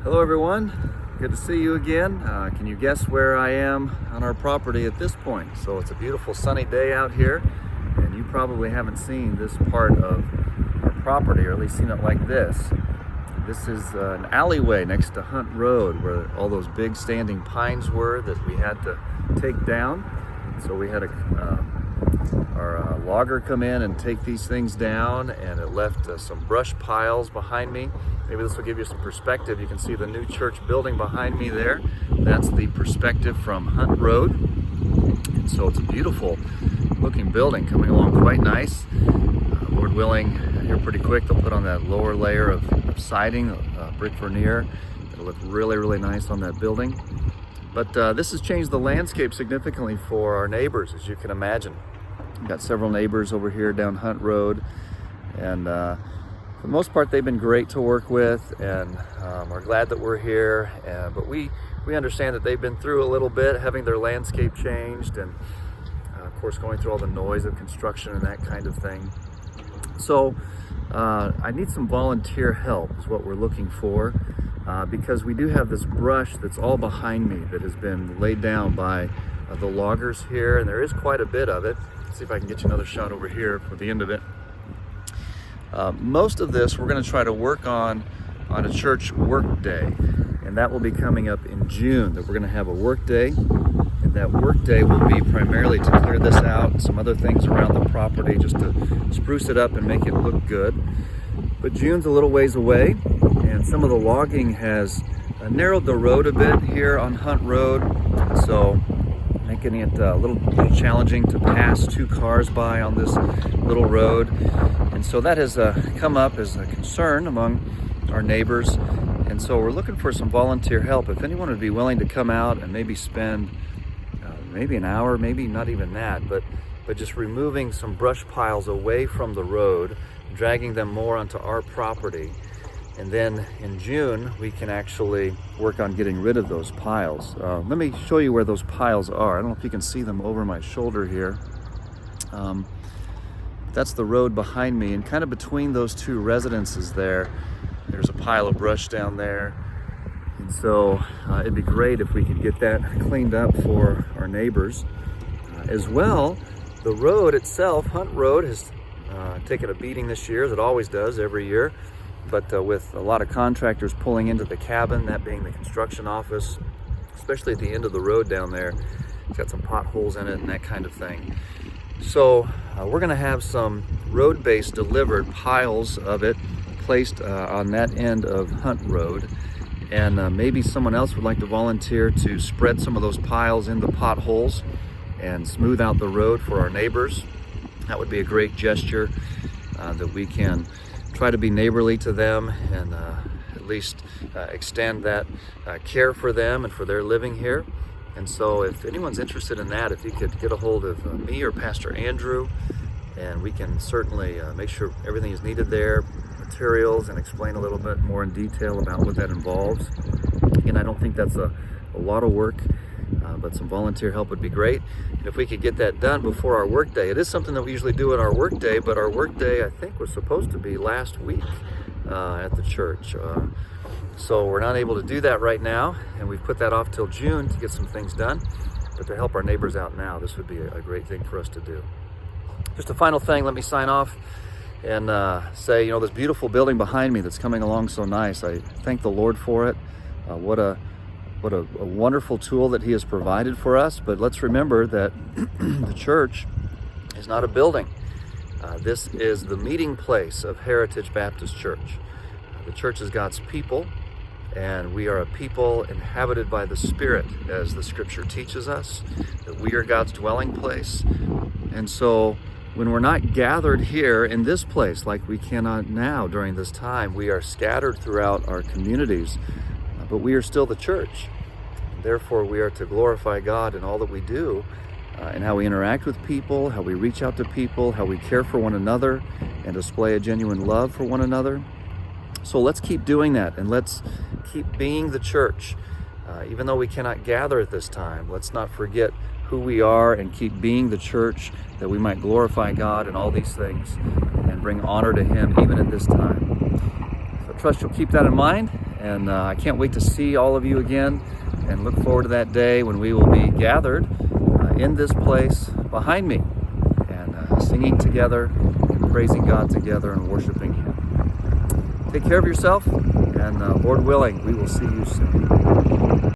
Hello everyone, good to see you again. Can you guess where I am on our property at this point? So it's a beautiful sunny day out here, and you probably haven't seen this part of our property, or at least seen it like this. This is an alleyway next to Hunt Road where all those big standing pines were that we had to take down. So we had our logger come in and take these things down, and it left some brush piles behind me. Maybe this will give you some perspective. You can see the new church building behind me there. That's the perspective from Hunt Road. And so it's a beautiful looking building coming along quite nice. Lord willing, here pretty quick, they'll put on that lower layer of siding, brick veneer. It'll look really, really nice on that building. But this has changed the landscape significantly for our neighbors, as you can imagine. We've got several neighbors over here down Hunt Road, and for the most part, they've been great to work with, and are glad that we're here. But we understand that they've been through a little bit, having their landscape changed, and of course going through all the noise of construction and that kind of thing. So I need some volunteer help is what we're looking for, because we do have this brush that's all behind me that has been laid down by the loggers here, and there is quite a bit of it. Let's see if I can get you another shot over here for the end of it. Most of this we're going to try to work on a church work day, and that will be coming up in June. That we're going to have a work day, and that work day will be primarily to clear this out and some other things around the property, just to spruce it up and make it look good. But June's a little ways away, and some of the logging has narrowed the road a bit here on Hunt Road, so making it a little challenging to pass two cars by on this little road. And so that has come up as a concern among our neighbors. And so we're looking for some volunteer help. If anyone would be willing to come out and maybe spend maybe an hour, maybe not even that, but just removing some brush piles away from the road, dragging them more onto our property. And then in June, we can actually work on getting rid of those piles. Let me show you where those piles are. I don't know if you can see them over my shoulder here. That's the road behind me, and kind of between those two residences there's a pile of brush down there. And so it'd be great if we could get that cleaned up for our neighbors. As well, the road itself, Hunt Road, has taken a beating this year, as it always does every year. But with a lot of contractors pulling into the cabin, that being the construction office, especially at the end of the road down there, it's got some potholes in it and that kind of thing. So we're going to have some road base delivered, piles of it placed on that end of Hunt Road. And maybe someone else would like to volunteer to spread some of those piles in the potholes and smooth out the road for our neighbors. That would be a great gesture that we can try to be neighborly to them, and at least extend that care for them and for their living here. And so if anyone's interested in that, if you could get a hold of me or Pastor Andrew, and we can certainly make sure everything is needed there, materials, and explain a little bit more in detail about what that involves. Again, I don't think that's a lot of work, but some volunteer help would be great. And if we could get that done before our work day. It is something that we usually do at our work day, but our work day, I think, was supposed to be last week at the church. So we're not able to do that right now, and we've put that off till June to get some things done. But to help our neighbors out now, this would be a great thing for us to do. Just a final thing, let me sign off and say, this beautiful building behind me that's coming along so nice, I thank the Lord for it. What a wonderful tool that He has provided for us. But let's remember that the church is not a building. This is the meeting place of Heritage Baptist Church. The church is God's people, and we are a people inhabited by the Spirit, as the Scripture teaches us, that we are God's dwelling place. And so when we're not gathered here in this place like we cannot now during this time, we are scattered throughout our communities, but we are still the church. Therefore, we are to glorify God in all that we do, and how we interact with people, how we reach out to people, how we care for one another, and display a genuine love for one another. So let's keep doing that, and let's keep being the church. Even though we cannot gather at this time, let's not forget who we are and keep being the church, that we might glorify God in all these things and bring honor to Him even at this time. So I trust you'll keep that in mind, And I can't wait to see all of you again, and look forward to that day when we will be gathered in this place behind me, and singing together, and praising God together, and worshiping Him. Take care of yourself, and Lord willing, we will see you soon.